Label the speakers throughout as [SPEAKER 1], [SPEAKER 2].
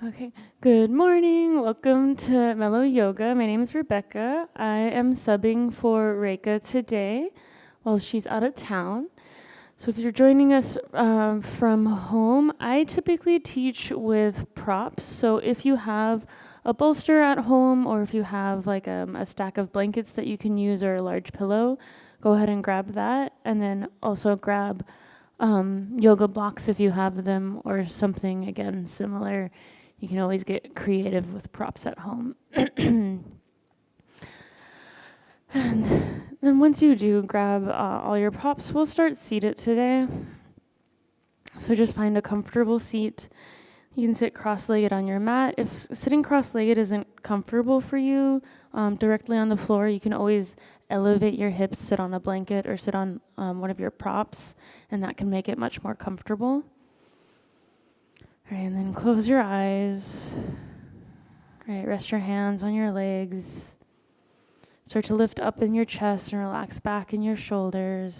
[SPEAKER 1] Okay, good morning. Welcome to Mellow Yoga. My name is Rebecca. I am subbing for Reika today while she's out of town. So if you're joining us from home, I typically teach with props. So if you have a bolster at home or if you have like a stack of blankets that you can use or a large pillow, go ahead and grab that. And then also grab yoga blocks if you have them or something, again, similar. You can always get creative with props at home. And then once you do grab all your props, we'll start seated today. So just find a comfortable seat. You can sit cross-legged on your mat. If sitting cross-legged isn't comfortable for you, directly on the floor, you can always elevate your hips, sit on a blanket or sit on one of your props, and that can make it much more comfortable. All right, and then close your eyes. All right, rest your hands on your legs. Start to lift up in your chest and relax back in your shoulders.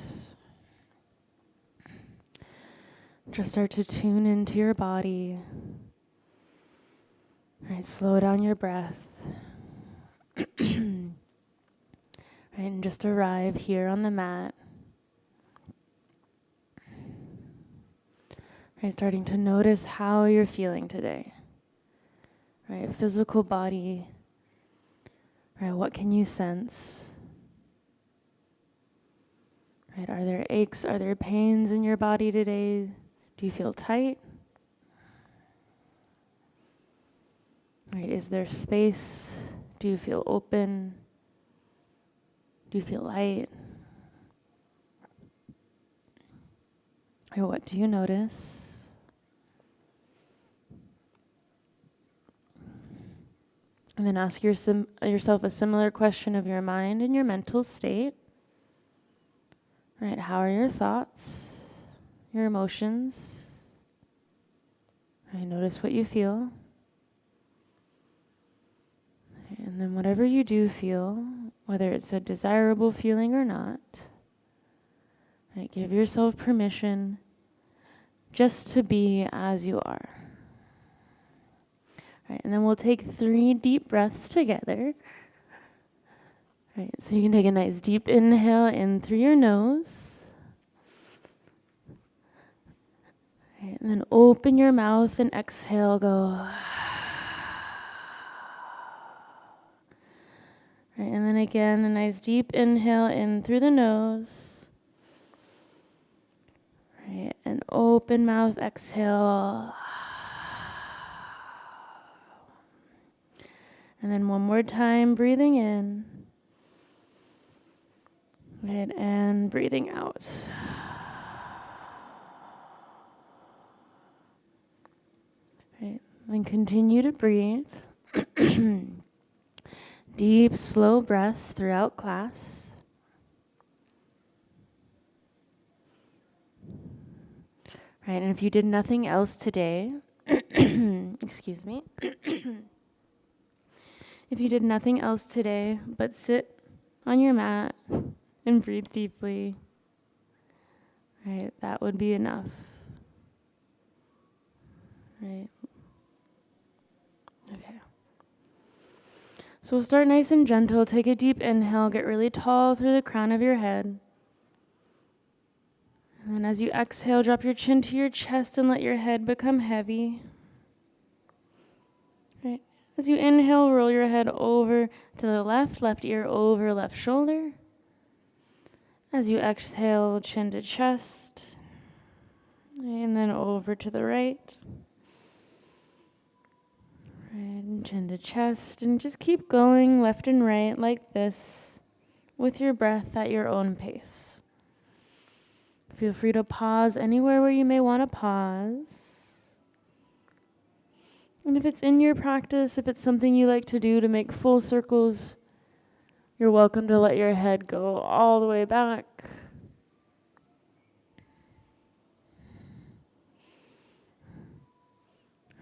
[SPEAKER 1] Just start to tune into your body. All right, slow down your breath. Right, and just arrive here on the mat. Right, starting to notice how you're feeling today. Right, physical body. Right, what can you sense? Right, are there aches? Are there pains in your body today? Do you feel tight? Right, is there space? Do you feel open? Do you feel light? Or what do you notice? And then ask yourself a similar question of your mind and your mental state. Right, how are your thoughts, your emotions? Right, notice what you feel. And then whatever you do feel, whether it's a desirable feeling or not, right, give yourself permission just to be as you are. Right, and then we'll take 3 deep breaths together. Right, so you can take a nice deep inhale in through your nose. Right, and then open your mouth and exhale, go. Right, and then again, a nice deep inhale in through the nose. Right, and open mouth, exhale. And then one more time, breathing in. Right, and breathing out. Right, then continue to breathe. Deep, slow breaths throughout class. Right, and if you did nothing else today, excuse me. If you did nothing else today but sit on your mat and breathe deeply, right, that would be enough. Right. Okay. So we'll start nice and gentle. Take a deep inhale. Get really tall through the crown of your head. And then as you exhale, drop your chin to your chest and let your head become heavy. Right. As you inhale, roll your head over to the left ear over left shoulder. As you exhale, chin to chest. And then over to the right. And chin to chest. And just keep going left and right like this with your breath at your own pace. Feel free to pause anywhere where you may want to pause. And if it's in your practice, if it's something you like to do to make full circles, you're welcome to let your head go all the way back.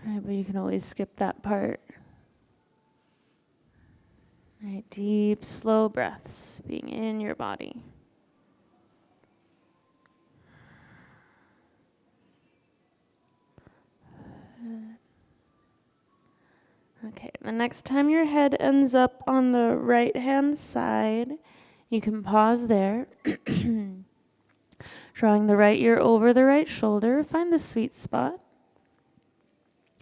[SPEAKER 1] Right, but you can always skip that part. Right, deep, slow breaths being in your body. Okay, the next time your head ends up on the right-hand side, you can pause there. Drawing the right ear over the right shoulder, find the sweet spot.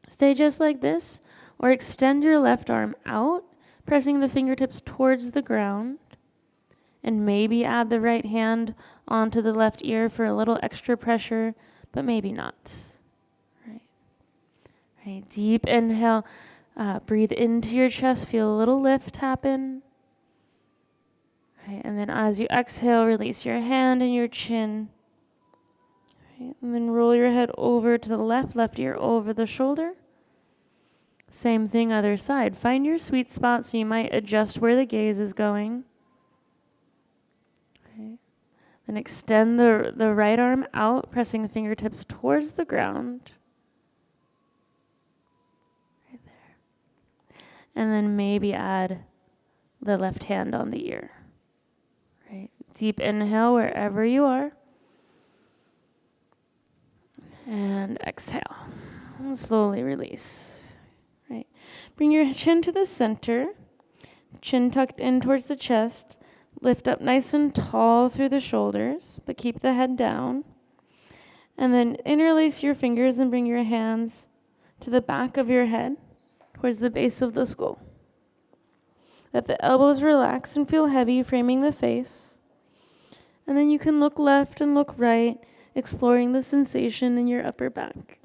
[SPEAKER 1] Stay just like this, or extend your left arm out, pressing the fingertips towards the ground, and maybe add the right hand onto the left ear for a little extra pressure, but maybe not. Right. Deep inhale, breathe into your chest, feel a little lift happen. Right. And then as you exhale, release your hand and your chin. Right. And then roll your head over to the left ear over the shoulder. Same thing, other side. Find your sweet spot, so you might adjust where the gaze is going. Okay. Then extend the right arm out, pressing the fingertips towards the ground. Right there. And then maybe add the left hand on the ear. Right. Deep inhale wherever you are. And exhale. And slowly release. Right. Bring your chin to the center. Chin tucked in towards the chest. Lift up nice and tall through the shoulders, but keep the head down. And then interlace your fingers and bring your hands to the back of your head, towards the base of the skull. Let the elbows relax and feel heavy, framing the face. And then you can look left and look right, exploring the sensation in your upper back.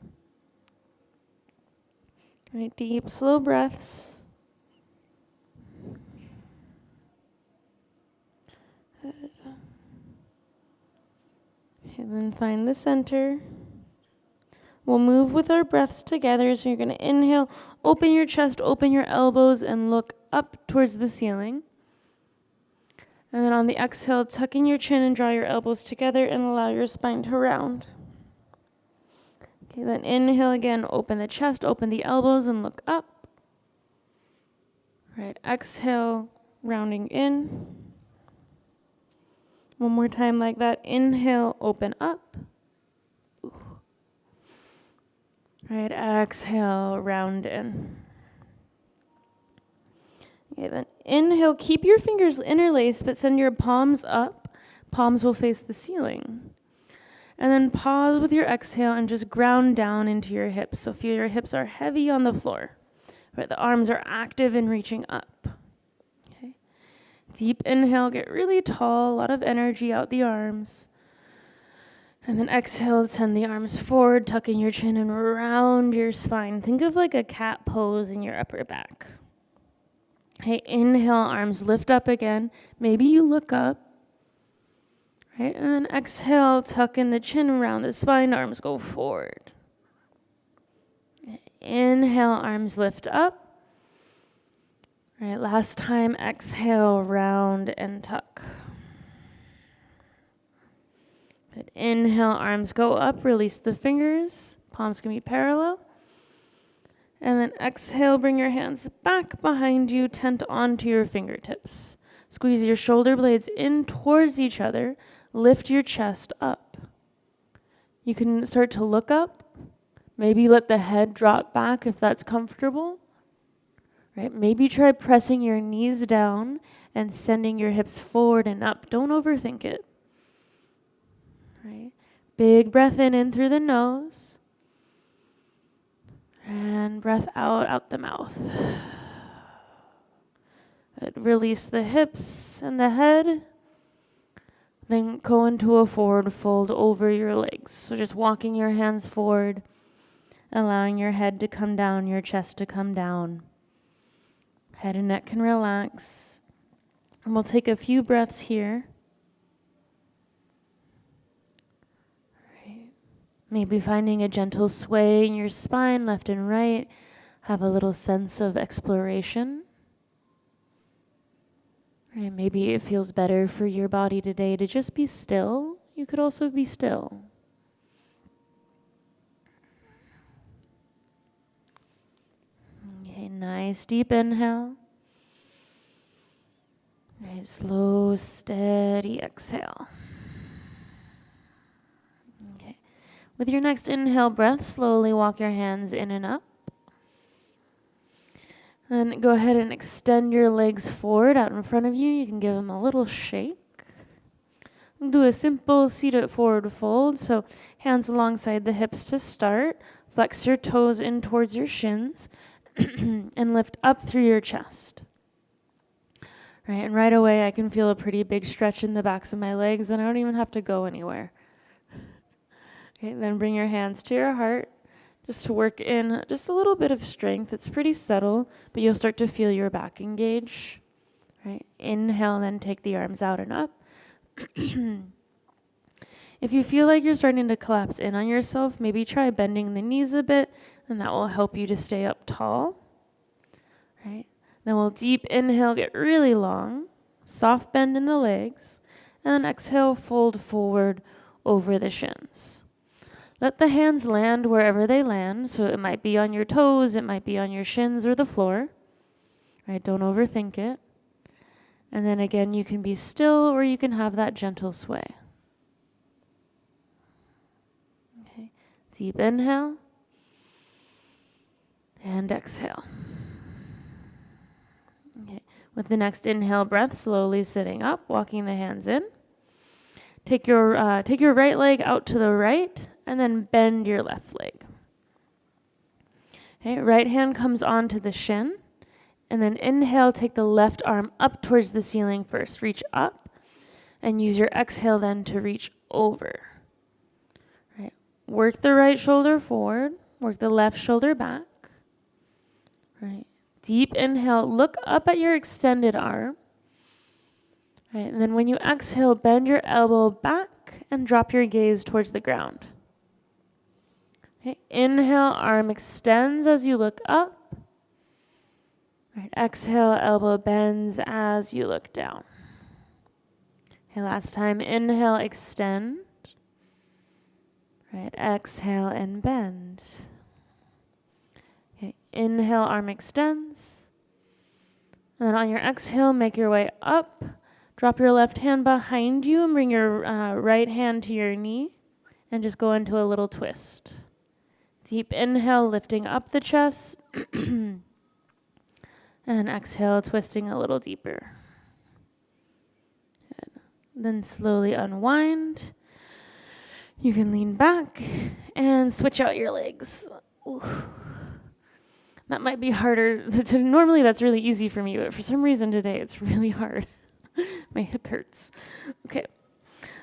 [SPEAKER 1] Right, deep, slow breaths. Good. And then find the center. We'll move with our breaths together. So you're going to inhale, open your chest, open your elbows, and look up towards the ceiling. And then on the exhale, tuck in your chin and draw your elbows together and allow your spine to round. Okay, then inhale again, open the chest, open the elbows, and look up. Right, exhale, rounding in. One more time like that. Inhale, open up. Ooh. Right, exhale, round in. Okay, then inhale, keep your fingers interlaced, but send your palms up. Palms will face the ceiling. And then pause with your exhale and just ground down into your hips. So feel your hips are heavy on the floor. Right, the arms are active and reaching up. Okay. Deep inhale, get really tall, a lot of energy out the arms. And then exhale, send the arms forward, tucking your chin and round your spine. Think of like a cat pose in your upper back. Okay, inhale, arms lift up again. Maybe you look up. Right, and then exhale, tuck in the chin around the spine, arms go forward. Inhale, arms lift up. Right, last time, exhale, round and tuck. Good. Inhale, arms go up, release the fingers, palms can be parallel. And then exhale, bring your hands back behind you, tent onto your fingertips. Squeeze your shoulder blades in towards each other, lift your chest up. You can start to look up, maybe let the head drop back if that's comfortable. Right? Maybe try pressing your knees down and sending your hips forward and up. Don't overthink it. Right? Big breath in through the nose. And breath out the mouth. Good. Release the hips and the head. Then go into a forward fold over your legs. So just walking your hands forward, allowing your head to come down, your chest to come down. Head and neck can relax. And we'll take a few breaths here. Right. Maybe finding a gentle sway in your spine, left and right. Have a little sense of exploration. Right. Maybe it feels better for your body today to just be still. You could also be still. Okay, nice deep inhale. Right, slow, steady exhale. Okay. With your next inhale breath, slowly walk your hands in and up. And then go ahead and extend your legs forward out in front of you. You can give them a little shake. Do a simple seated forward fold. So hands alongside the hips to start. Flex your toes in towards your shins and lift up through your chest. Right, and right away I can feel a pretty big stretch in the backs of my legs, and I don't even have to go anywhere. Okay, then bring your hands to your heart, just to work in just a little bit of strength. It's pretty subtle, but you'll start to feel your back engage. Right, inhale, then take the arms out and up. If you feel like you're starting to collapse in on yourself, maybe try bending the knees a bit, and that will help you to stay up tall. Right. Then we'll deep inhale, get really long, soft bend in the legs, and then exhale, fold forward over the shins. Let the hands land wherever they land, so it might be on your toes, it might be on your shins or the floor. Right, don't overthink it. And then again, you can be still or you can have that gentle sway. Okay, deep inhale and exhale. Okay. With the next inhale breath, slowly sitting up, walking the hands in. Take your right leg out to the right, and then bend your left leg. Okay, right hand comes onto the shin, and then inhale, take the left arm up towards the ceiling first. Reach up, and use your exhale then to reach over. Right. Work the right shoulder forward, work the left shoulder back. Right. Deep inhale, look up at your extended arm. Right, and then when you exhale, bend your elbow back and drop your gaze towards the ground. Okay, inhale, arm extends as you look up. Right, exhale, elbow bends as you look down. Okay, last time, inhale, extend. Right, exhale and bend. Okay, inhale, arm extends. And then on your exhale, make your way up. Drop your left hand behind you and bring your right hand to your knee and just go into a little twist. Deep inhale, lifting up the chest. And exhale, twisting a little deeper. Good. Then slowly unwind. You can lean back and switch out your legs. Ooh. That might be harder. Normally that's really easy for me, but for some reason today it's really hard. My hip hurts. Okay.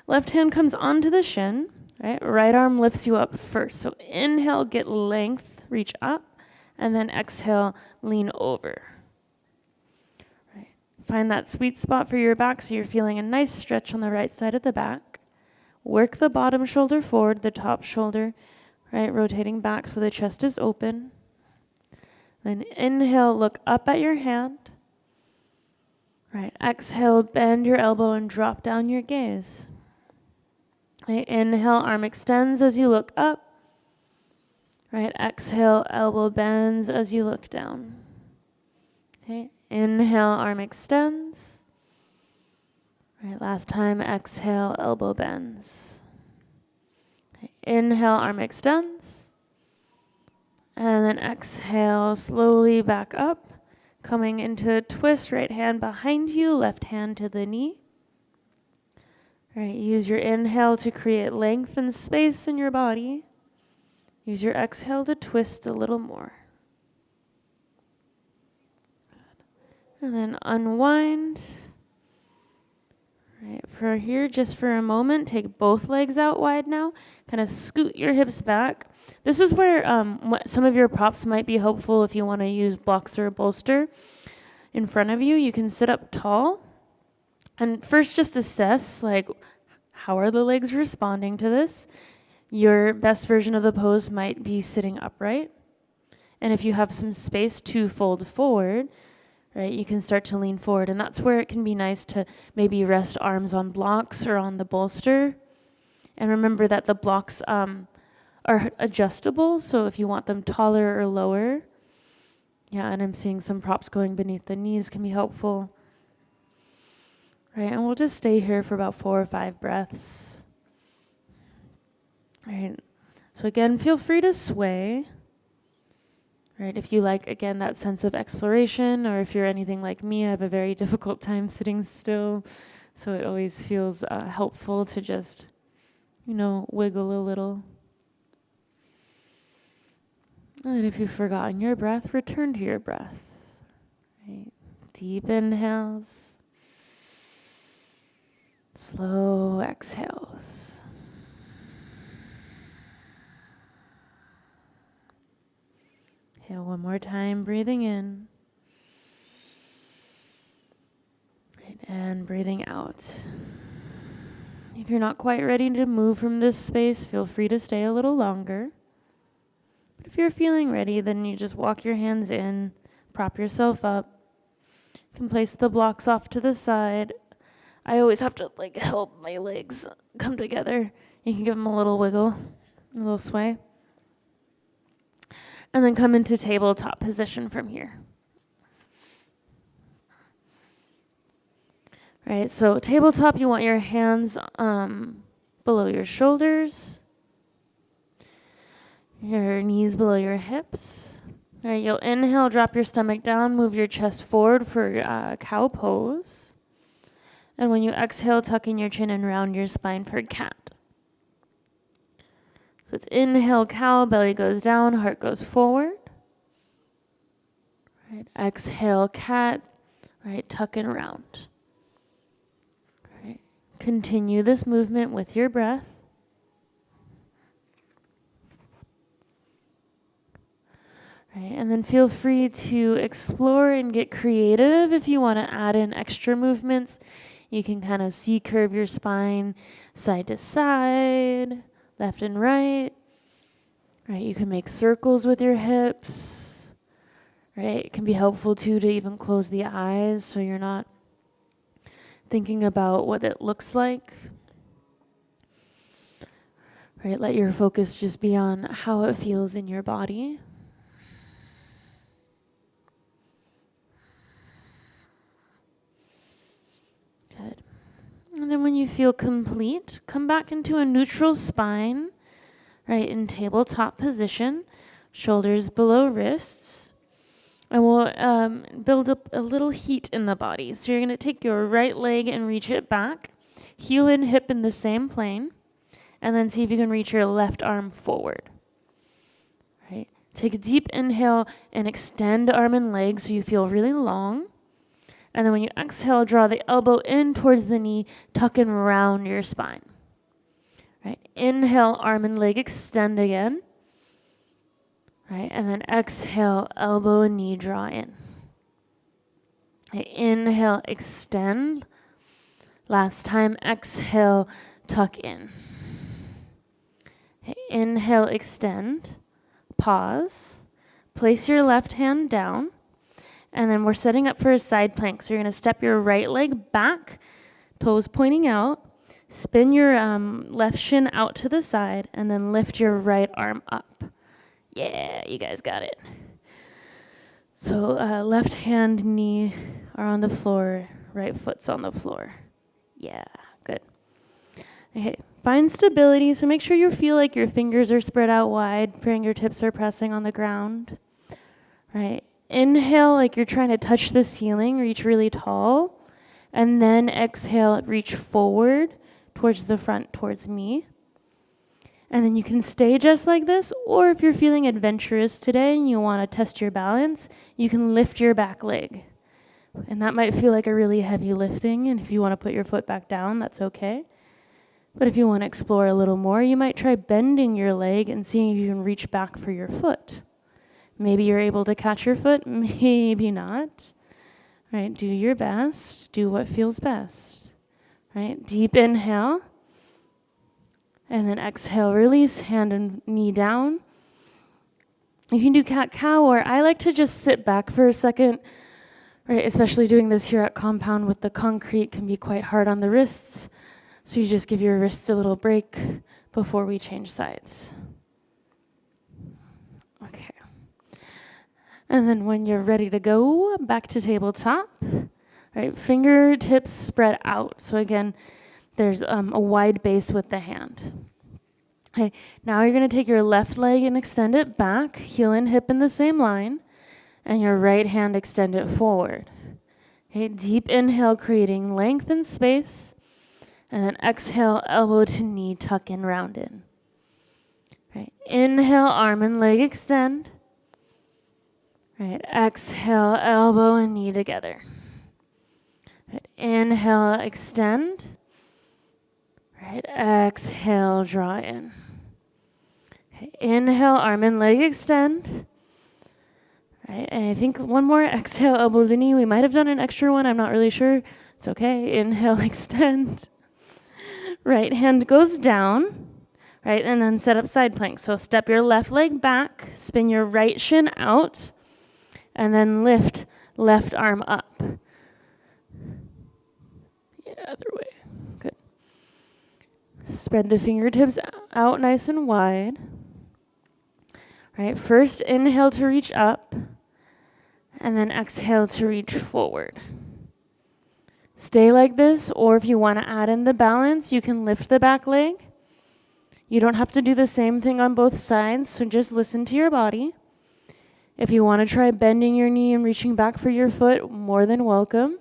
[SPEAKER 1] Left hand comes onto the shin. Right? Right arm lifts you up first. So inhale, get length, reach up, and then exhale, lean over. Right. Find that sweet spot for your back so you're feeling a nice stretch on the right side of the back. Work the bottom shoulder forward, the top shoulder, right, rotating back so the chest is open. Then inhale, look up at your hand. Right, exhale, bend your elbow and drop down your gaze. Right, inhale, arm extends as you look up. Right, exhale, elbow bends as you look down. Okay, inhale, arm extends. Right, last time, exhale, elbow bends. Okay, inhale, arm extends. And then exhale, slowly back up. Coming into a twist, right hand behind you, left hand to the knee. Right, use your inhale to create length and space in your body. Use your exhale to twist a little more. Good. And then unwind. Right, for here, just for a moment, take both legs out wide now. Kind of scoot your hips back. This is where some of your props might be helpful if you want to use blocks or a bolster in front of you. You can sit up tall. And first just assess, like, how are the legs responding to this? Your best version of the pose might be sitting upright. And if you have some space to fold forward, right, you can start to lean forward. And that's where it can be nice to maybe rest arms on blocks or on the bolster. And remember that the blocks are adjustable, so if you want them taller or lower. Yeah, and I'm seeing some props going beneath the knees can be helpful. Right, and we'll just stay here for about 4 or 5 breaths. All right, so again, feel free to sway. right? If you like, again, that sense of exploration, or if you're anything like me, I have a very difficult time sitting still. So it always feels helpful to just, wiggle a little. And if you've forgotten your breath, return to your breath. Right? Deep inhales. Slow exhales. Inhale one more time, breathing in. Right, and breathing out. If you're not quite ready to move from this space, feel free to stay a little longer. But if you're feeling ready, then you just walk your hands in, prop yourself up. You can place the blocks off to the side. I always have to help my legs come together. You can give them a little wiggle, a little sway. And then come into tabletop position from here. All right, so tabletop, you want your hands below your shoulders. Your knees below your hips. All right, you'll inhale, drop your stomach down, move your chest forward for cow pose. And when you exhale, tuck in your chin and round your spine for cat. So it's inhale, cow, belly goes down, heart goes forward. Right, exhale, cat. Right, tuck and round. Right, continue this movement with your breath. Right, and then feel free to explore and get creative. If you want to add in extra movements, you can kind of C-curve your spine side to side, left and right. Right, you can make circles with your hips. Right, it can be helpful too to even close the eyes so you're not thinking about what it looks like. Right, let your focus just be on how it feels in your body. Good. And then when you feel complete, come back into a neutral spine, right, in tabletop position, shoulders below wrists. And we'll build up a little heat in the body. So you're going to take your right leg and reach it back, heel and hip in the same plane, and then see if you can reach your left arm forward. Right. Take a deep inhale and extend arm and leg so you feel really long. And then when you exhale, draw the elbow in towards the knee, tuck and round your spine. Right. Inhale, arm and leg extend again. Right. And then exhale, elbow and knee draw in. Right. Inhale, extend. Last time, exhale, tuck in. Okay. Inhale, extend. Pause. Place your left hand down. And then we're setting up for a side plank. So you're going to step your right leg back, toes pointing out, spin your left shin out to the side, and then lift your right arm up. Yeah, you guys got it. So left hand, knee are on the floor, right foot's on the floor. Yeah, good. Okay, find stability. So make sure you feel like your fingers are spread out wide, fingertips are pressing on the ground. Right. Inhale like you're trying to touch the ceiling, reach really tall. And then exhale, reach forward towards the front, towards me. And then you can stay just like this, or if you're feeling adventurous today and you want to test your balance, you can lift your back leg. And that might feel like a really heavy lifting, and if you want to put your foot back down, that's okay. But if you want to explore a little more, you might try bending your leg and seeing if you can reach back for your foot. Maybe you're able to catch your foot, maybe not. Right, do your best, do what feels best. Right, deep inhale. And then exhale, release, hand and knee down. You can do cat-cow, or I like to just sit back for a second, right? Especially doing this here at compound with the concrete can be quite hard on the wrists. So you just give your wrists a little break before we change sides. Okay. And then when you're ready to go, back to tabletop. Right, fingertips spread out. So again, there's a wide base with the hand. Okay, now you're going to take your left leg and extend it back, heel and hip in the same line, and your right hand extend it forward. Okay, deep inhale, creating length and space, and then exhale, elbow to knee, tuck in, round in. Right, inhale, arm and leg extend. Right, exhale, elbow and knee together. Right, inhale, extend. Right, exhale, draw in. Okay, inhale, arm and leg extend. Right, and I think one more, exhale, elbow to knee. We might have done an extra one, I'm not really sure. It's okay, inhale, extend. Right hand goes down, right, and then set up side plank. So step your left leg back, spin your right shin out, and then lift left arm up. Yeah, other way. Good. Spread the fingertips out nice and wide. Right, first inhale to reach up, and then exhale to reach forward. Stay like this, or if you want to add in the balance, you can lift the back leg. You don't have to do the same thing on both sides, so just listen to your body. If you want to try bending your knee and reaching back for your foot, more than welcome.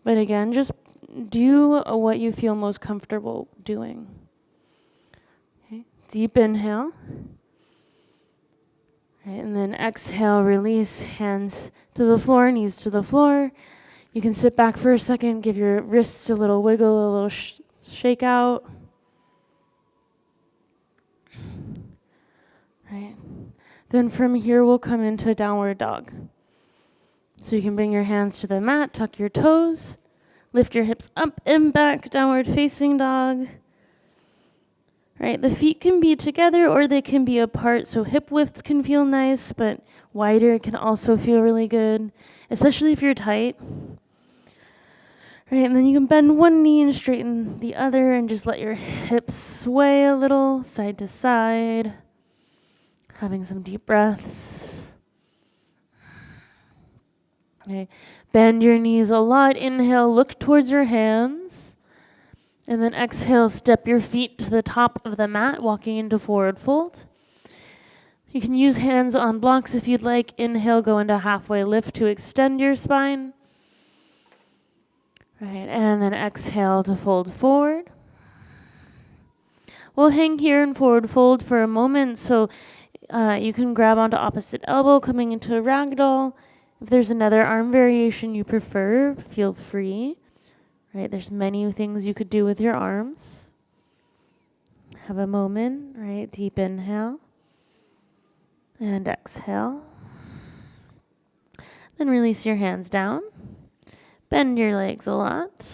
[SPEAKER 1] But again, just do what you feel most comfortable doing. Okay. Deep inhale. Right, and then exhale, release, hands to the floor, knees to the floor. You can sit back for a second, give your wrists a little wiggle, a little shake out. Right. Then from here, we'll come into downward dog. So you can bring your hands to the mat, tuck your toes, lift your hips up and back, downward facing dog. Right, the feet can be together or they can be apart, so hip width can feel nice, but wider can also feel really good, especially if you're tight. Right, and then you can bend one knee and straighten the other and just let your hips sway a little, side to side. Having some deep breaths. Okay, bend your knees a lot. Inhale, look towards your hands. And then exhale, step your feet to the top of the mat, walking into forward fold. You can use hands on blocks if you'd like. Inhale, go into halfway lift to extend your spine. Right, and then exhale to fold forward. We'll hang here in forward fold for a moment, so you can grab onto opposite elbow, coming into a ragdoll. If there's another arm variation you prefer, feel free. Right, there's many things you could do with your arms. Have a moment, right? Deep inhale and exhale. Then release your hands down. Bend your legs a lot.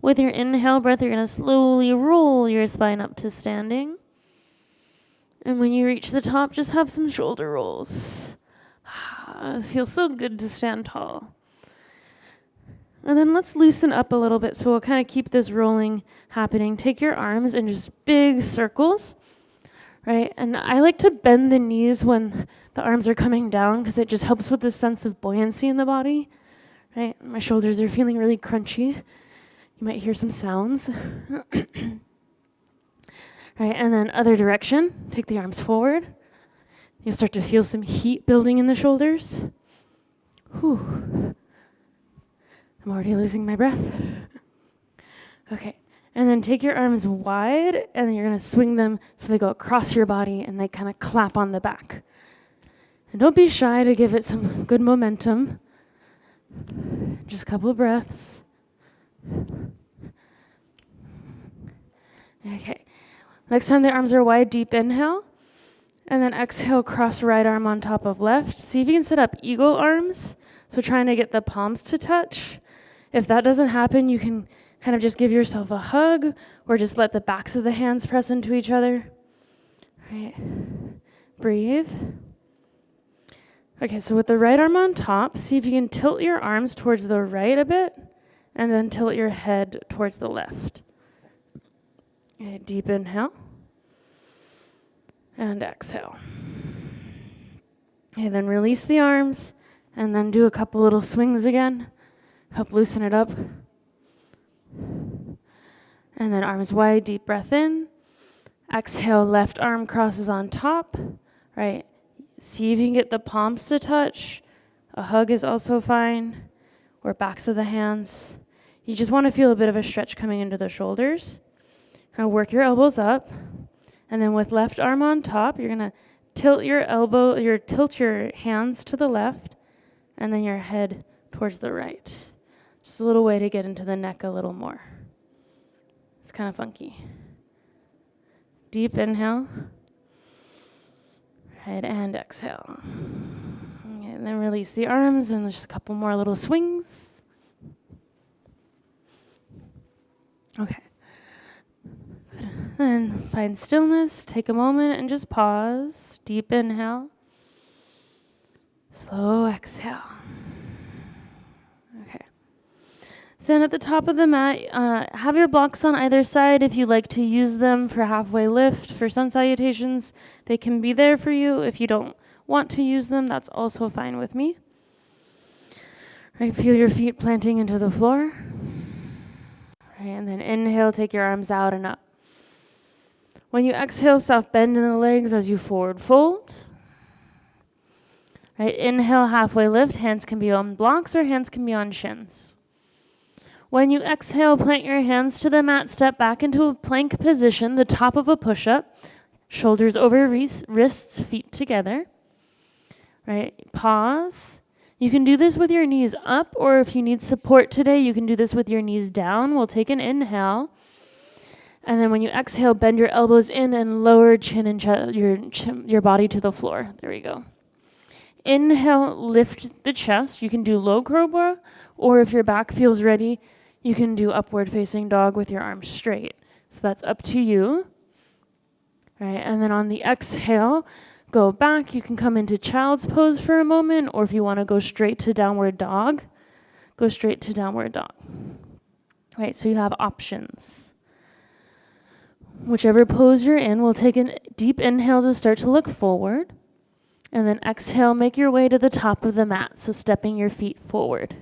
[SPEAKER 1] With your inhale breath, you're going to slowly roll your spine up to standing. And when you reach the top, just have some shoulder rolls. It feels so good to stand tall. And then let's loosen up a little bit, so we'll kind of keep this rolling happening. Take your arms in just big circles, right? And I like to bend the knees when the arms are coming down because it just helps with this sense of buoyancy in the body, right? My shoulders are feeling really crunchy. You might hear some sounds. Right, and then other direction. Take the arms forward. You'll start to feel some heat building in the shoulders. Whew. I'm already losing my breath. Okay, and then take your arms wide, and then you're going to swing them so they go across your body, and they kind of clap on the back. And don't be shy to give it some good momentum. Just a couple of breaths. Okay. Next time the arms are wide, deep inhale. And then exhale, cross right arm on top of left. See if you can set up eagle arms. So trying to get the palms to touch. If that doesn't happen, you can kind of just give yourself a hug or just let the backs of the hands press into each other. Right. Breathe. Okay, so with the right arm on top, see if you can tilt your arms towards the right a bit and then tilt your head towards the left. Okay, deep inhale and exhale. Okay, then release the arms and then do a couple little swings again. Help loosen it up. And then arms wide, deep breath in. Exhale, left arm crosses on top, right? See if you can get the palms to touch. A hug is also fine, or backs of the hands. You just want to feel a bit of a stretch coming into the shoulders. Now work your elbows up, and then with left arm on top, you're gonna tilt your hands to the left, and then your head towards the right. Just a little way to get into the neck a little more. It's kind of funky. Deep inhale. Right, and exhale. Okay, and then release the arms, and just a couple more little swings. Okay. Good. Then find stillness, take a moment and just pause. Deep inhale. Slow exhale. Okay. Stand at the top of the mat. Have your blocks on either side if you like to use them for halfway lift, for sun salutations. They can be there for you. If you don't want to use them, that's also fine with me. Right, feel your feet planting into the floor. Right, and then inhale, take your arms out and up. When you exhale, soft bend in the legs as you forward fold. Right, inhale, halfway lift. Hands can be on blocks or hands can be on shins. When you exhale, plant your hands to the mat, step back into a plank position, the top of a push-up, shoulders over wrists, feet together. Right, pause. You can do this with your knees up, or if you need support today, you can do this with your knees down. We'll take an inhale. And then when you exhale, bend your elbows in and lower chin and your body to the floor. There we go. Inhale, lift the chest. You can do low cobra, or if your back feels ready, you can do upward facing dog with your arms straight. So that's up to you. Right, and then on the exhale, go back. You can come into child's pose for a moment, or if you want to go straight to downward dog, go straight to downward dog. Right, so you have options. Whichever pose you're in, we'll take a deep inhale to start to look forward. And then exhale, make your way to the top of the mat, so stepping your feet forward.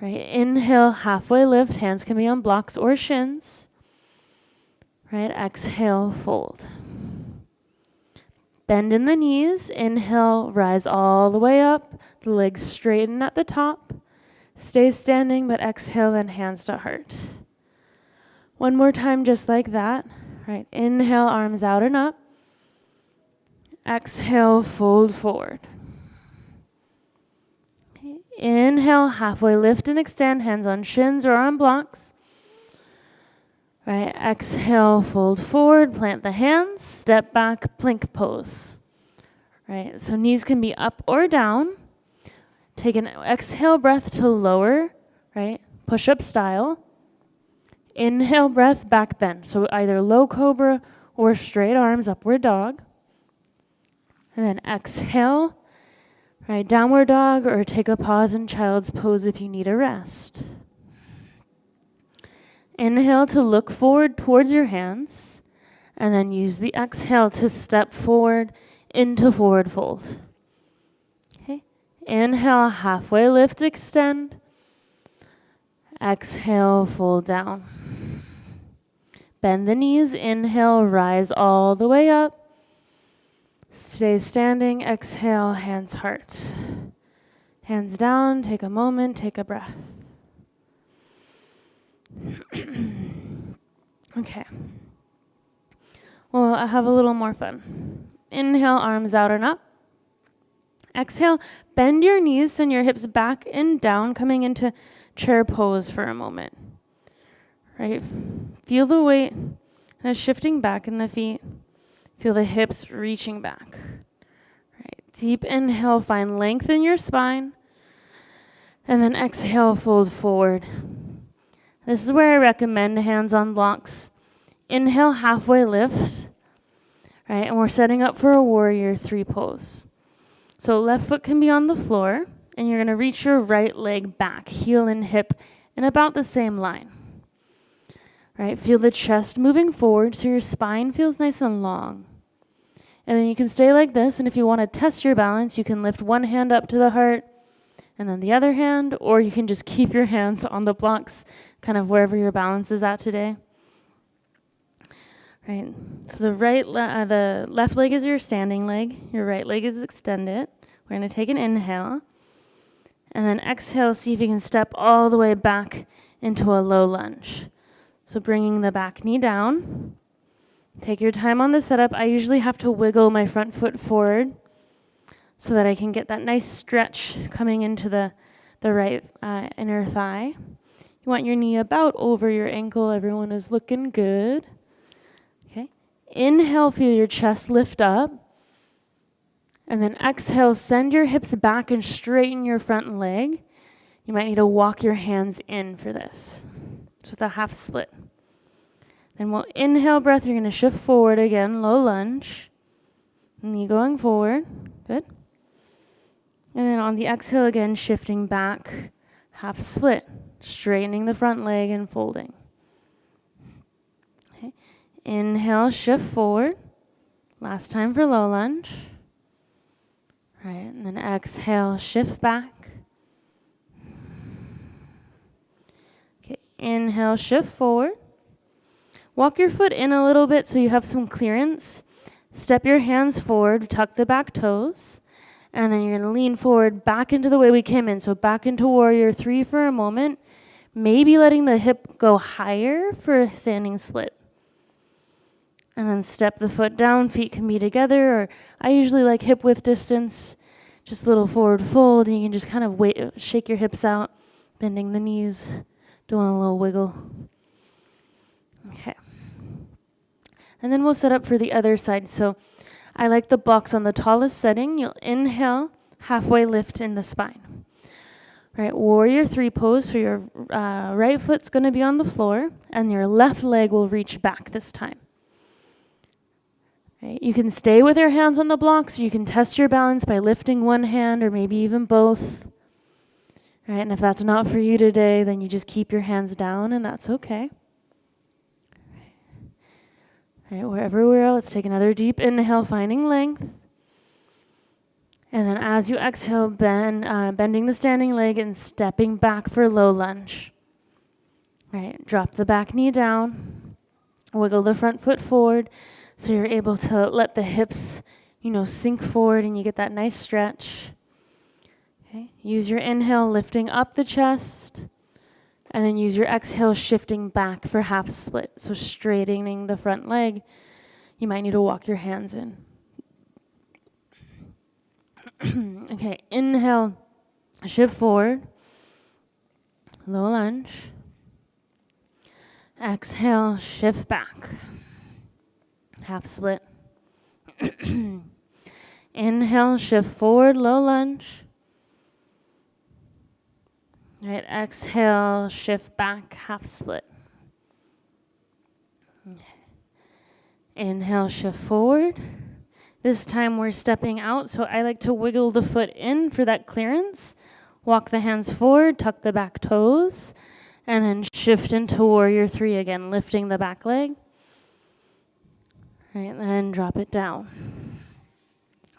[SPEAKER 1] Right, inhale, halfway lift. Hands can be on blocks or shins. Right, exhale, fold. Bend in the knees. Inhale, rise all the way up. The legs straighten at the top. Stay standing, but exhale, then hands to heart. One more time, just like that. Right, inhale, arms out and up. Exhale, fold forward. Okay. Inhale, halfway lift and extend, hands on shins or on blocks. Right, exhale, fold forward, plant the hands, step back, plank pose. Right, so knees can be up or down. Take an exhale breath to lower, right, push-up style. Inhale breath, back bend. So either low cobra or straight arms, upward dog. And then exhale, right, downward dog, or take a pause in child's pose if you need a rest. Inhale to look forward towards your hands, and then use the exhale to step forward into forward fold. Okay. Inhale, halfway lift, extend. Exhale, fold down. Bend the knees, inhale, rise all the way up. Stay standing, exhale, hands heart. Hands down, take a moment, take a breath. Okay. Well, I'll have a little more fun. Inhale, arms out and up. Exhale, bend your knees, send your hips back and down, coming into chair pose for a moment. Right? Feel the weight kind of shifting back in the feet. Feel the hips reaching back. Right. Deep inhale, find length in your spine. And then exhale, fold forward. This is where I recommend hands on blocks. Inhale, halfway lift. Right, and we're setting up for a warrior 3 pose. So left foot can be on the floor, and you're going to reach your right leg back, heel and hip, in about the same line. Right, feel the chest moving forward so your spine feels nice and long. And then you can stay like this, and if you want to test your balance, you can lift one hand up to the heart, and then the other hand, or you can just keep your hands on the blocks, kind of wherever your balance is at today. Right. So the left leg is your standing leg. Your right leg is extended. We're going to take an inhale. And then exhale, see if you can step all the way back into a low lunge. So bringing the back knee down. Take your time on the setup. I usually have to wiggle my front foot forward so that I can get that nice stretch coming into the right inner thigh. You want your knee about over your ankle. Everyone is looking good. Okay. Inhale, feel your chest lift up. And then exhale, send your hips back and straighten your front leg. You might need to walk your hands in for this. So it's a half split. Then we'll inhale breath. You're going to shift forward again, low lunge. Knee going forward. Good. And then on the exhale again, shifting back, half split. Straightening the front leg and folding. Okay. Inhale, shift forward. Last time for low lunge. Right, and then exhale, shift back. Okay, inhale, shift forward. Walk your foot in a little bit so you have some clearance. Step your hands forward, tuck the back toes. And then you're going to lean forward back into the way we came in. So back into warrior 3 for a moment. Maybe letting the hip go higher for a standing split. And then step the foot down, feet can be together, or I usually like hip width distance, just a little forward fold, and you can just kind of shake your hips out, bending the knees, doing a little wiggle. Okay. And then we'll set up for the other side. So I like the blocks on the tallest setting. You'll inhale, halfway lift in the spine. Right, warrior 3 pose, so your right foot's going to be on the floor, and your left leg will reach back this time. Right, you can stay with your hands on the blocks. You can test your balance by lifting one hand or maybe even both. Right, and if that's not for you today, then you just keep your hands down, and that's okay. Right, wherever we are, let's take another deep inhale, finding length. And then as you exhale, bending the standing leg and stepping back for low lunge. Right, drop the back knee down. Wiggle the front foot forward so you're able to let the hips, sink forward and you get that nice stretch. Okay, use your inhale, lifting up the chest. And then use your exhale, shifting back for half split. So straightening the front leg. You might need to walk your hands in. Okay, inhale, shift forward. Low lunge. Exhale, shift back. Half split. Inhale, shift forward, low lunge. Right, exhale, shift back, half split. Okay. Inhale, shift forward. This time we're stepping out, so I like to wiggle the foot in for that clearance. Walk the hands forward, tuck the back toes, and then shift into warrior 3 again, lifting the back leg. Right, then drop it down.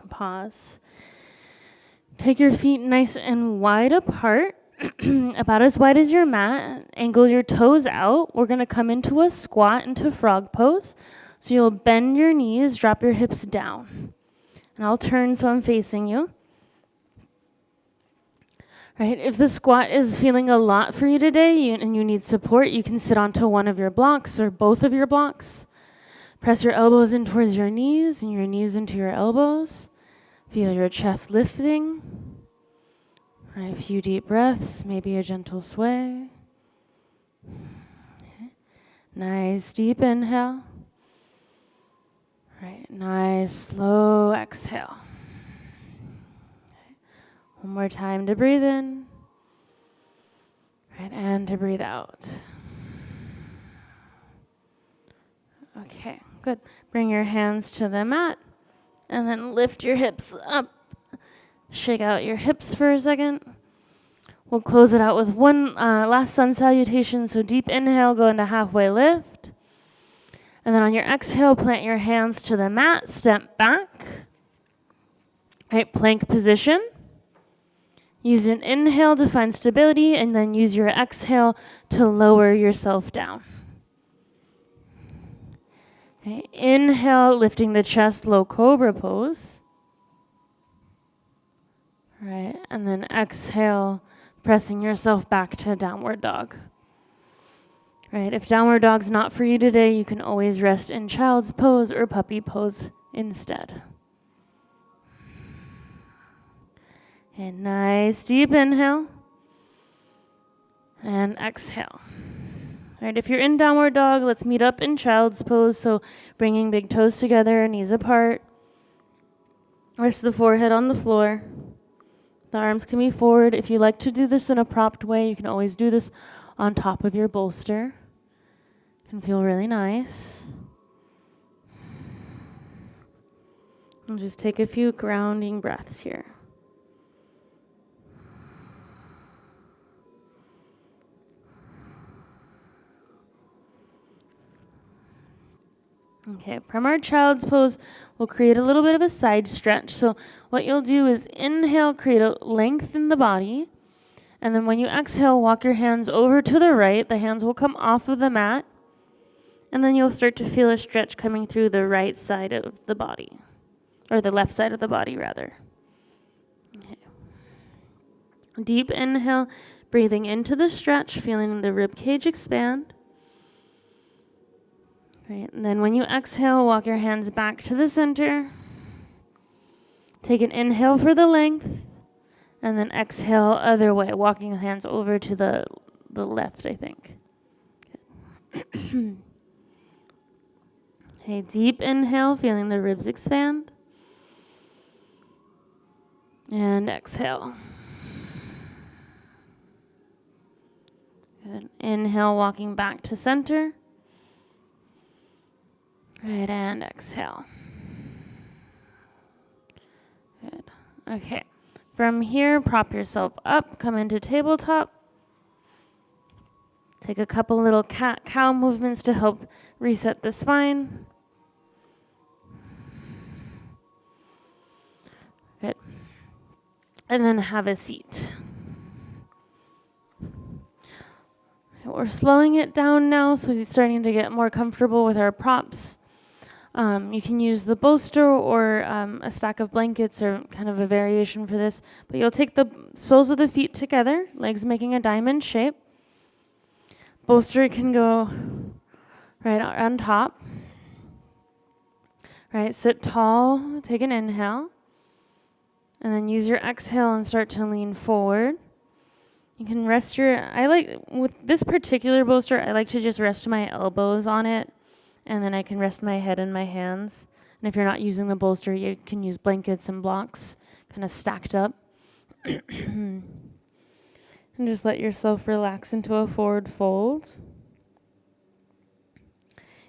[SPEAKER 1] Pause. Take your feet nice and wide apart. About as wide as your mat. Angle your toes out. We're going to come into a squat, into frog pose. So you'll bend your knees, drop your hips down. And I'll turn so I'm facing you. Right, if the squat is feeling a lot for you today and you need support, you can sit onto one of your blocks or both of your blocks. Press your elbows in towards your knees and your knees into your elbows. Feel your chest lifting. Right, a few deep breaths, maybe a gentle sway. Okay. Nice deep inhale. Right, nice slow exhale. Okay. One more time to breathe in. Right, and to breathe out. Okay, good. Bring your hands to the mat and then lift your hips up. Shake out your hips for a second. We'll close it out with one last sun salutation. So deep inhale, go into halfway lift. And then on your exhale, plant your hands to the mat, step back. Right, plank position. Use an inhale to find stability, and then use your exhale to lower yourself down. Okay, inhale, lifting the chest, low cobra pose. Right, and then exhale, pressing yourself back to downward dog. Right, if downward dog's not for you today, you can always rest in child's pose or puppy pose instead. And nice deep inhale. And exhale. All right, if you're in downward dog, let's meet up in child's pose. So bringing big toes together, knees apart. Rest the forehead on the floor. The arms can be forward. If you like to do this in a propped way, you can always do this on top of your bolster. Can feel really nice. We'll just take a few grounding breaths here. Okay, from our child's pose, we'll create a little bit of a side stretch. So what you'll do is inhale, create a length in the body. And then when you exhale, walk your hands over to the right. The hands will come off of the mat. And then you'll start to feel a stretch coming through the right side of the body. Or the left side of the body, rather. Okay. Deep inhale, breathing into the stretch, feeling the rib cage expand. Right, and then when you exhale, walk your hands back to the center. Take an inhale for the length, and then exhale other way, walking the hands over to the left, I think. Okay, deep inhale, feeling the ribs expand. And exhale. Good. Inhale, walking back to center. Right, and exhale. Good. Okay. From here, prop yourself up, come into tabletop. Take a couple little cat-cow movements to help reset the spine. Good. And then have a seat. We're slowing it down now, so we're starting to get more comfortable with our props. You can use the bolster or a stack of blankets or kind of a variation for this. But you'll take the soles of the feet together, legs making a diamond shape. Bolster can go right on top. Right, sit tall, take an inhale. And then use your exhale and start to lean forward. You can rest with this particular bolster, I like to just rest my elbows on it. And then I can rest my head in my hands. And if you're not using the bolster, you can use blankets and blocks kind of stacked up. And just let yourself relax into a forward fold.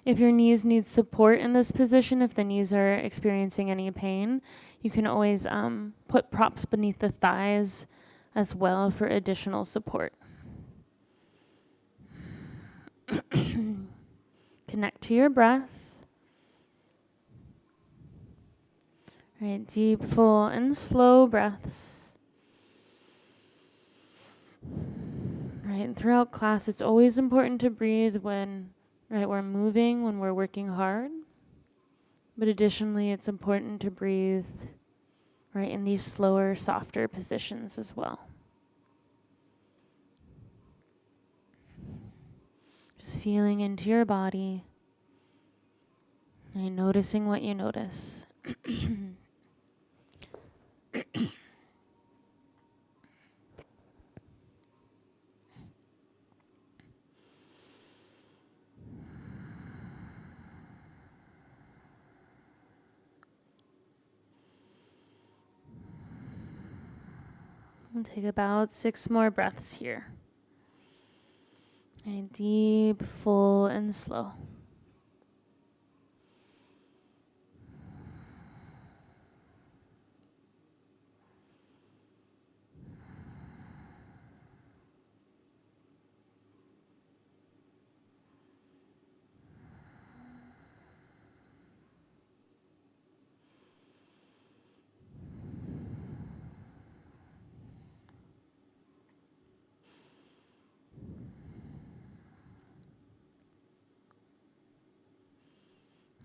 [SPEAKER 1] If your knees need support in this position, if the knees are experiencing any pain, you can always put props beneath the thighs as well for additional support. Connect to your breath. Right, deep, full, and slow breaths. Right, and throughout class, it's always important to breathe when we're moving, when we're working hard. But additionally, it's important to breathe in these slower, softer positions as well. Just feeling into your body and noticing what you notice. We'll take about 6 more breaths here. And deep, full, and slow.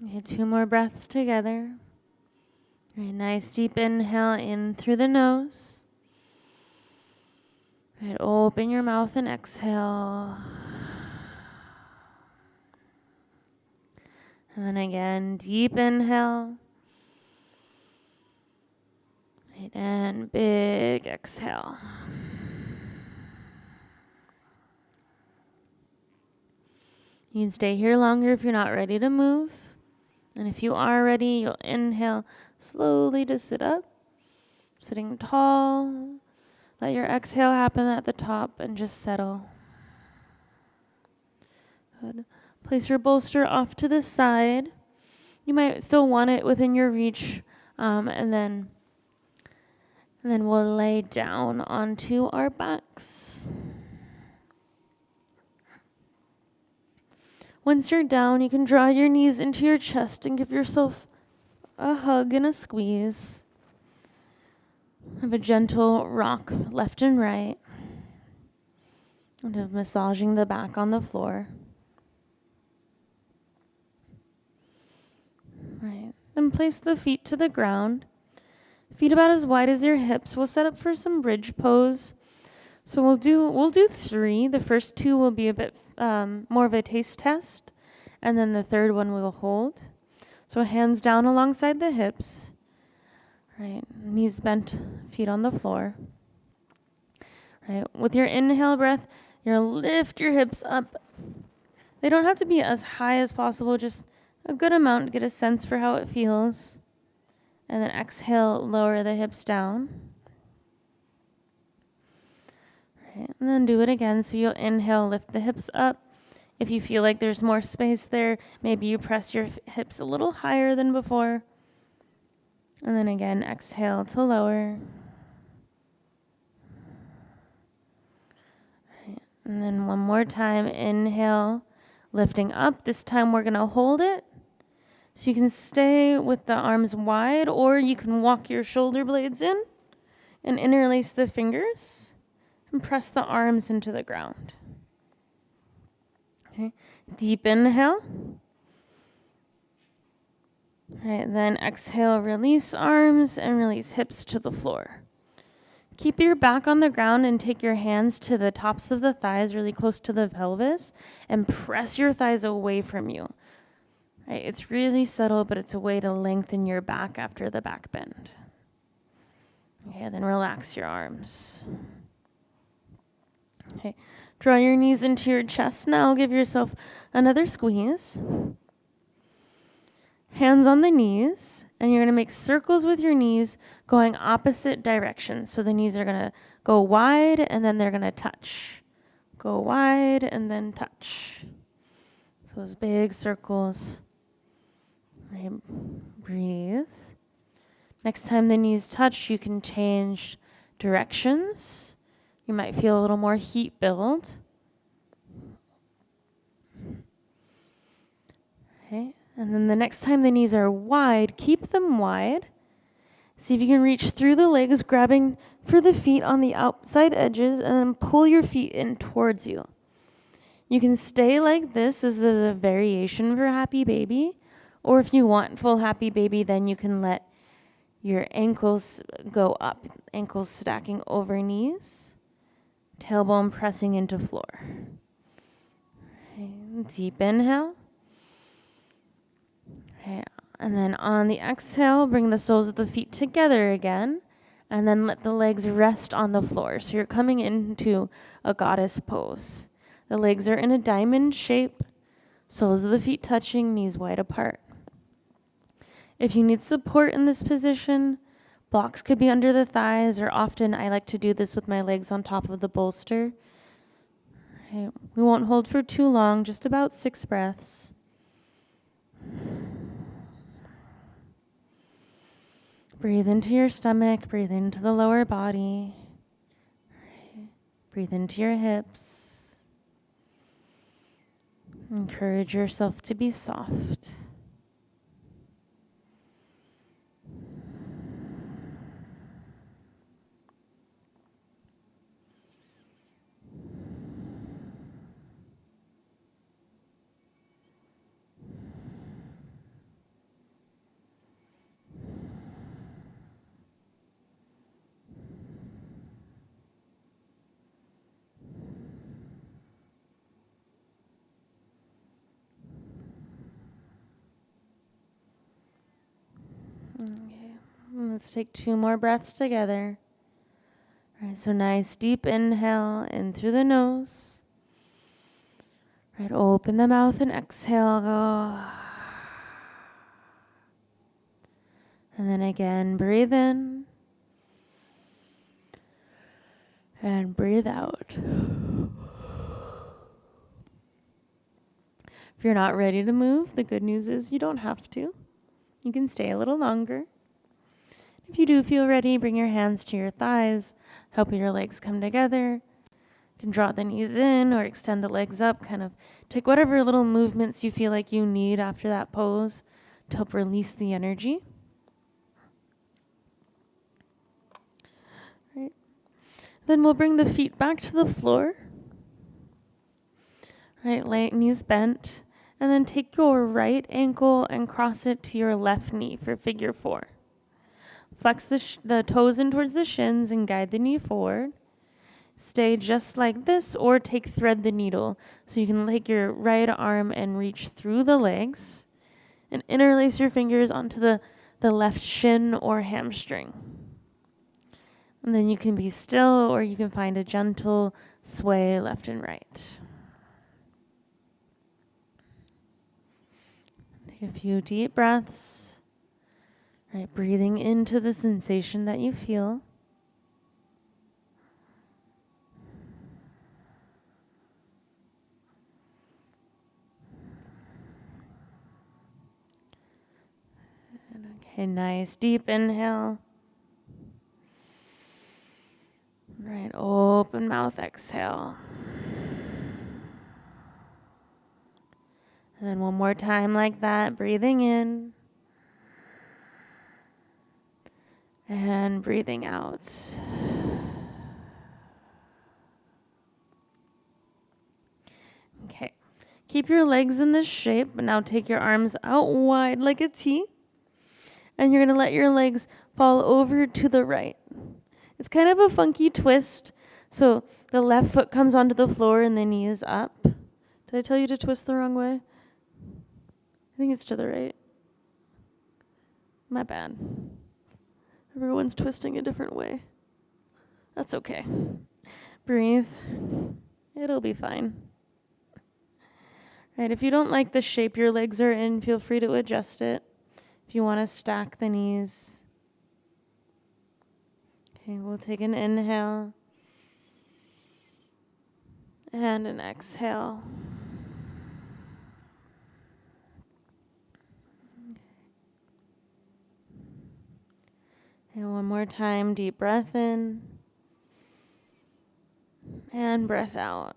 [SPEAKER 1] Okay, 2 more breaths together. Right, nice deep inhale in through the nose. Right, open your mouth and exhale. And then again, deep inhale. Right, and big exhale. You can stay here longer if you're not ready to move. And if you are ready, you'll inhale slowly to sit up, sitting tall. Let your exhale happen at the top and just settle. Good. Place your bolster off to the side. You might still want it within your reach, and then we'll lay down onto our backs. Once you're down, you can draw your knees into your chest and give yourself a hug and a squeeze. Have a gentle rock left and right, and of massaging the back on the floor. Right. Then place the feet to the ground. Feet about as wide as your hips. We'll set up for some bridge pose. So we'll do 3. The first 2 will be a bit more of a taste test, and then the third one we'll hold. So hands down alongside the hips. Right. Knees bent, feet on the floor. Right. With your inhale breath, you'll lift your hips up. They don't have to be as high as possible, just a good amount to get a sense for how it feels. And then exhale, lower the hips down. Right, and then do it again. So you'll inhale, lift the hips up. If you feel like there's more space there, maybe you press your hips a little higher than before. And then again, exhale to lower. Right, and then one more time, inhale, lifting up. This time we're going to hold it. So you can stay with the arms wide, or you can walk your shoulder blades in and interlace the fingers and press the arms into the ground. Okay, deep inhale. All right, then exhale, release arms and release hips to the floor. Keep your back on the ground and take your hands to the tops of the thighs, really close to the pelvis, and press your thighs away from you. Right, it's really subtle, but it's a way to lengthen your back after the back bend. Okay, then relax your arms. Okay, draw your knees into your chest now. Give yourself another squeeze. Hands on the knees, and you're going to make circles with your knees going opposite directions. So the knees are going to go wide, and then they're going to touch. Go wide, and then touch. So those big circles. Right. Breathe. Next time the knees touch, you can change directions. You might feel a little more heat build. Okay. And then the next time the knees are wide, keep them wide. See if you can reach through the legs, grabbing for the feet on the outside edges, and then pull your feet in towards you. You can stay like this as a variation for happy baby. Or if you want full happy baby, then you can let your ankles go up, ankles stacking over knees, tailbone pressing into floor. Okay, deep inhale. Okay, and then on the exhale, bring the soles of the feet together again, and then let the legs rest on the floor. So you're coming into a goddess pose. The legs are in a diamond shape, soles of the feet touching, knees wide apart. If you need support in this position, blocks could be under the thighs, or often I like to do this with my legs on top of the bolster. Okay. We won't hold for too long, just about 6 breaths. Breathe into your stomach, breathe into the lower body. Breathe into your hips. Encourage yourself to be soft. Let's take 2 more breaths together. All right, so nice deep inhale in through the nose. Right, open the mouth and exhale, go. And then again, breathe in. And breathe out. If you're not ready to move, the good news is you don't have to. You can stay a little longer. If you do feel ready, bring your hands to your thighs, help your legs come together. You can draw the knees in or extend the legs up, kind of take whatever little movements you feel like you need after that pose to help release the energy. Right. Then we'll bring the feet back to the floor. Right, knees bent. And then take your right ankle and cross it to your left knee for figure 4. Flex the toes in towards the shins and guide the knee forward. Stay just like this, or thread the needle. So you can take your right arm and reach through the legs and interlace your fingers onto the left shin or hamstring. And then you can be still, or you can find a gentle sway left and right. Take a few deep breaths. Right, breathing into the sensation that you feel. Okay, nice deep inhale. Right, open mouth, exhale. And then one more time like that, breathing in. And breathing out. Okay. Keep your legs in this shape, but now take your arms out wide like a T. And you're going to let your legs fall over to the right. It's kind of a funky twist. So the left foot comes onto the floor and the knee is up. Did I tell you to twist the wrong way? I think it's to the right. My bad. Everyone's twisting a different way. That's okay. Breathe. It'll be fine. Right, if you don't like the shape your legs are in, feel free to adjust it. If you want to stack the knees. Okay, we'll take an inhale. And an exhale. And one more time, deep breath in. And breath out.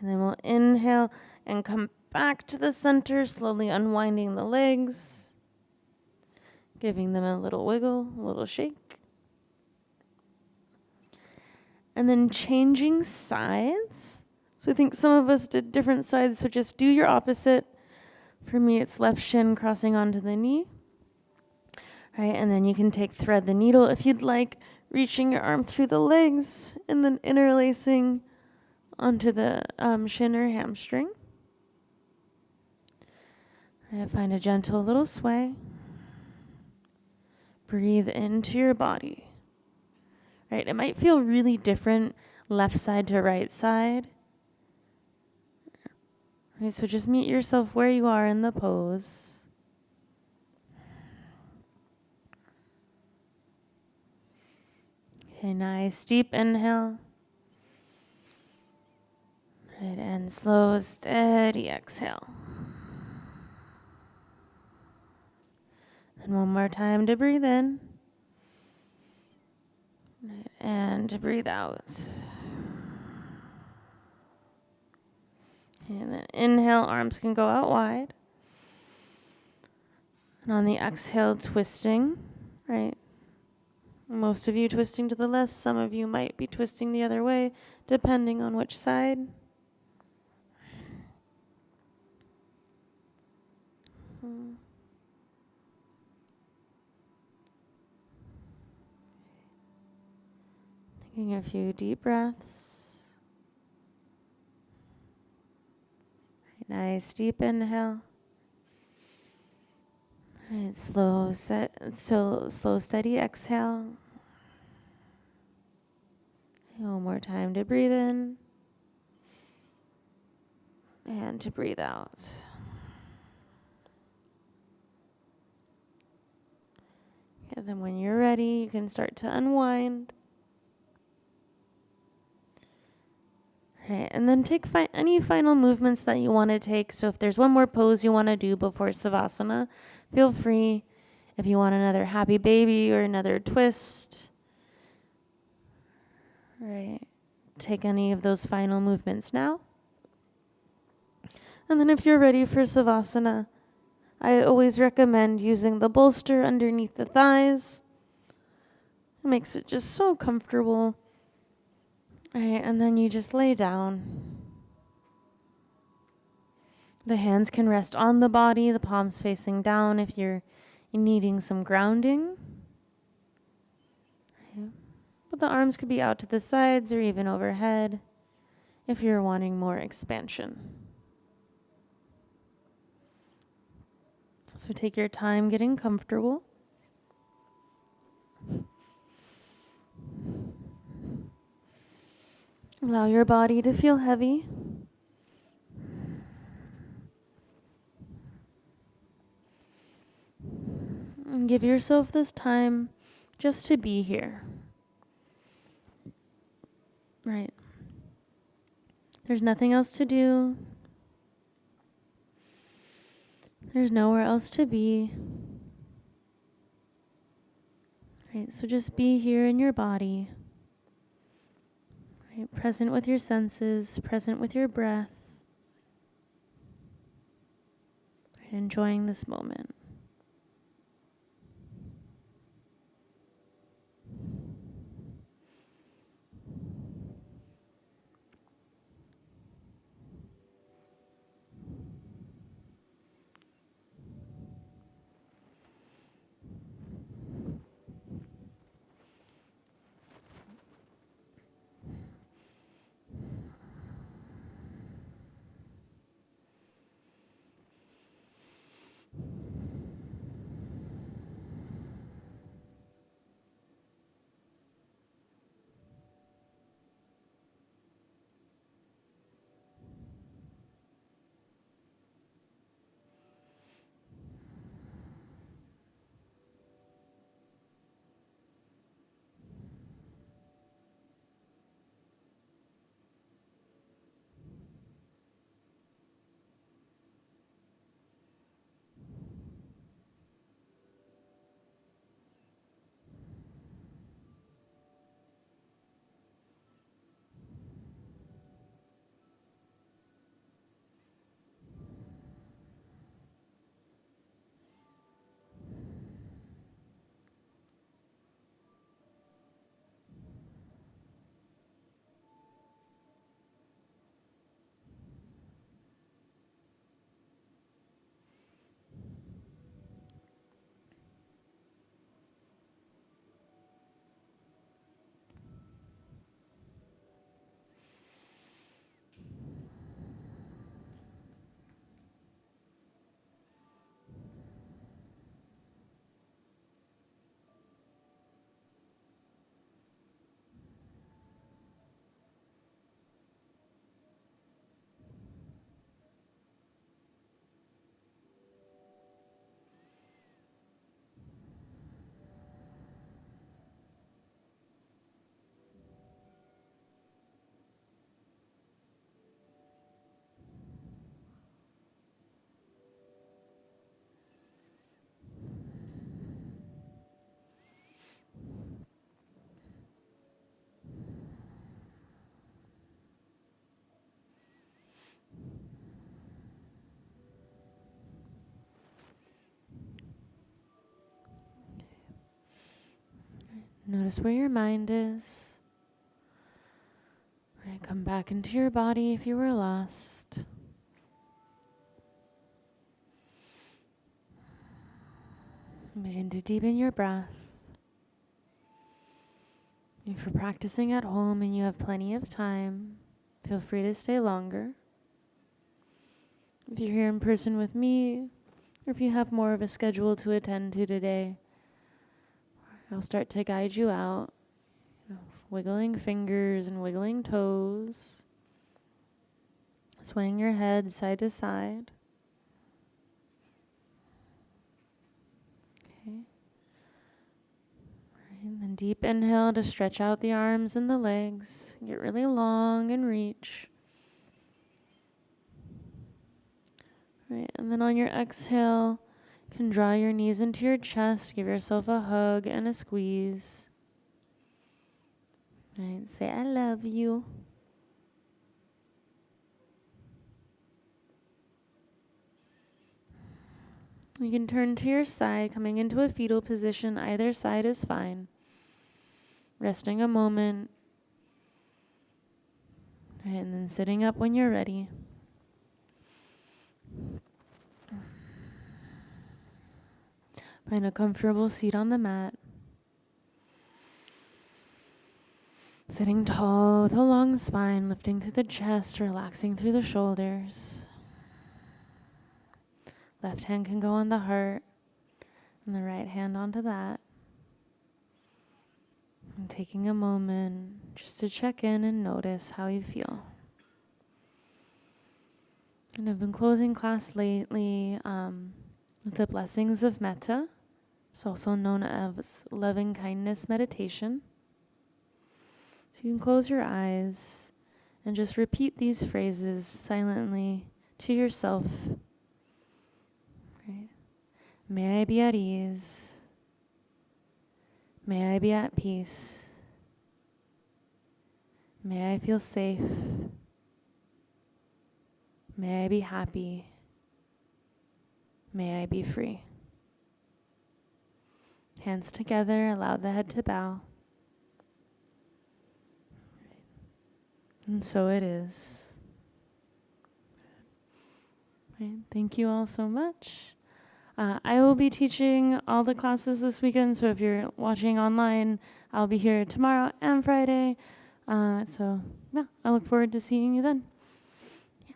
[SPEAKER 1] And then we'll inhale and come back to the center, slowly unwinding the legs. Giving them a little wiggle, a little shake. And then changing sides. So I think some of us did different sides, so just do your opposite. For me, it's left shin crossing onto the knee. Right, and then you can thread the needle if you'd like, reaching your arm through the legs and then interlacing onto the shin or hamstring. Right, find a gentle little sway. Breathe into your body. Right, it might feel really different left side to right side. Right, so just meet yourself where you are in the pose. Okay, nice deep inhale. Right, and slow, steady exhale. And one more time to breathe in. Right, and to breathe out. And then inhale, arms can go out wide. And on the exhale, twisting, right? Most of you twisting to the left, some of you might be twisting the other way, depending on which side. Taking a few deep breaths. Nice deep inhale. All right, slow, steady exhale. One more time to breathe in and to breathe out. And then when you're ready, you can start to unwind. Right, and then take any final movements that you want to take. So if there's one more pose you want to do before Savasana, feel free. If you want another happy baby or another twist, right, take any of those final movements now. And then if you're ready for Savasana, I always recommend using the bolster underneath the thighs. It makes it just so comfortable. All right, and then you just lay down. The hands can rest on the body, the palms facing down if you're needing some grounding. Okay. But the arms could be out to the sides or even overhead if you're wanting more expansion. So take your time getting comfortable. Allow your body to feel heavy. And give yourself this time just to be here. Right. There's nothing else to do. There's nowhere else to be. Right, so just be here in your body. Right, present with your senses, present with your breath. Right, enjoying this moment. Notice where your mind is. Right, come back into your body if you were lost. Begin to deepen your breath. If you're practicing at home and you have plenty of time, feel free to stay longer. If you're here in person with me, or if you have more of a schedule to attend to today, I'll start to guide you out, wiggling fingers and wiggling toes, swaying your head side to side. Okay. Right, and then deep inhale to stretch out the arms and the legs. Get really long and reach. Right, and then on your exhale, you can draw your knees into your chest, give yourself a hug and a squeeze. Right, say, I love you. You can turn to your side, coming into a fetal position. Either side is fine. Resting a moment. Right, and then sitting up when you're ready. Find a comfortable seat on the mat. Sitting tall with a long spine, lifting through the chest, relaxing through the shoulders. Left hand can go on the heart, and the right hand onto that. And taking a moment just to check in and notice how you feel. And I've been closing class lately with the blessings of metta. It's also known as loving kindness meditation. So you can close your eyes and just repeat these phrases silently to yourself. Right? May I be at ease. May I be at peace. May I feel safe. May I be happy. May I be free. Hands together, allow the head to bow. And so it is. Right. Thank you all so much. I will be teaching all the classes this weekend, so if you're watching online, I'll be here tomorrow and Friday. I look forward to seeing you then. Yeah.